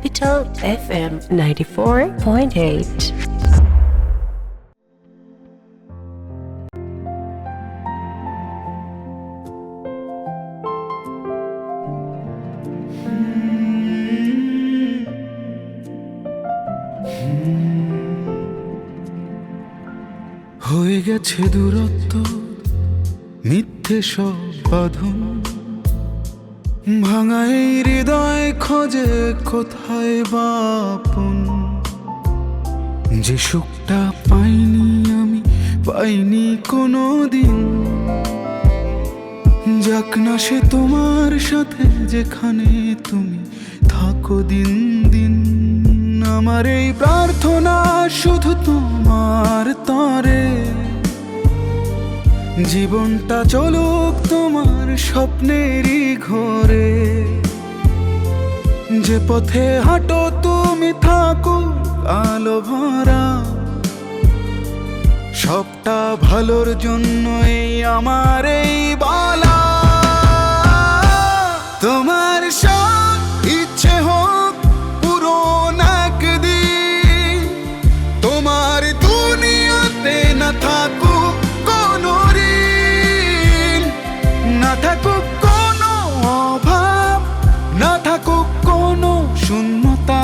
Capital FM 94.8. হয়ে গেছে দূরত্ব, মিথ্যে সব বাঁধন, ভাঙা এই হৃদয় খোঁজে কোথায় বাপন। যে সুখটা পাইনি আমি, পাইনি কোনো দিন, যাক না সে তোমার সাথে যেখানে তুমি থাকো দিন দিন। আমার এই প্রার্থনা শুধু তোমার তরে, জীবনটা চলুক তোমার স্বপ্নেরই ঘরে। যে পথে হাঁটো তুমি থাকো আলো ভরা, সবটা ভালোর জন্যই আমার এই বলা। তোমার সব ইচ্ছে হোক পূরণ একদিন, তোমার দুনিয়াতে না থাকুক কোনো ঋণ, না থাকুক কোনো অভাব, না থাকুক কোনো শূন্যতা।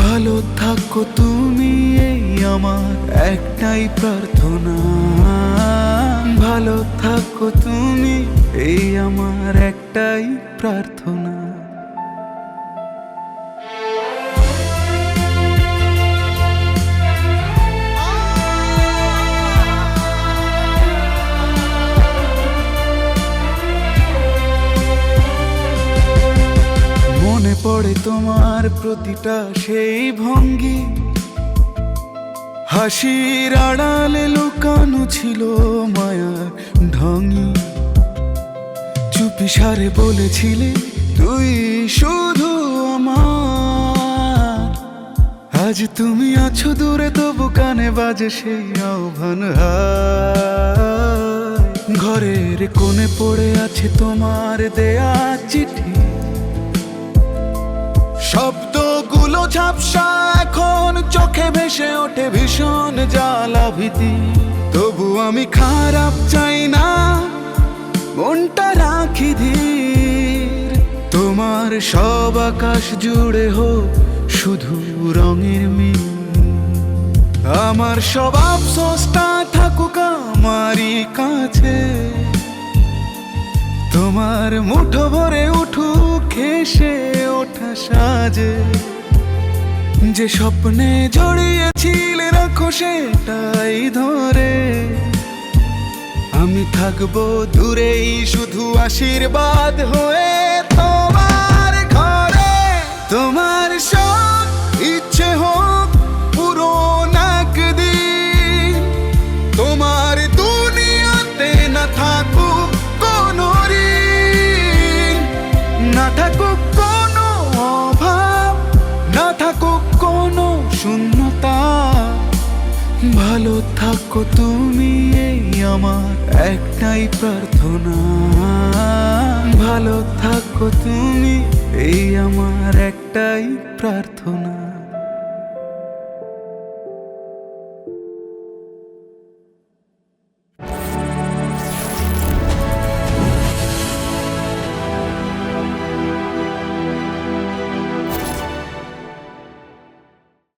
ভালো থাকো তুমি, এই আমার একটাই প্রার্থনা। ভালো থাকো তুমি, এই আমার একটাই প্রার্থনা। মনে পড়ে তোমার প্রতিটা সেই ভঙ্গি, হাসির আড়ালে লুকানো ছিল মায়ার ঢঙি। চুপিসারে বলেছিলে তুই শুধু আমার, আজ তুমি আছো দূরে তবু কানে বাজে সেই আহ্বান। ঘরের কোণে পড়ে আছে তোমার দেয়া চিঠি, শব্দগুলো ঝাপসা এখন চোখে ভেসে ওঠে ভীষণ জ্বালা ভীতি। তবু আমি খারাপ চাই না, মনটা রাখি ধীর। তোমার সব আকাশ জুড়ে হোক শুধু রঙের মিল, আমার সব আফসোসটা থাকুক আমারই কাছে। তোমার মুঠো ভরে উঠুক হেসে ওঠা সাজে, যে স্বপ্নে জড়িয়েছিলে রাখো সেটাই ধরে। আমি থাকবো দূরেই শুধু আশীর্বাদ হয়ে তোমার ঘরে। তোমার সব ইচ্ছে হোক পূরণ একদিন, তোমার দুনিয়াতে না থাকুক কোনো ঋণ, না থাকুক কোনো অভাব, না থাকুক কোনো শূন্যতা। ভালো থাকো তুমি, এই আমার একটাই প্রার্থনা। ভালো থাকো তুমি, এই আমার একটাই প্রার্থনা।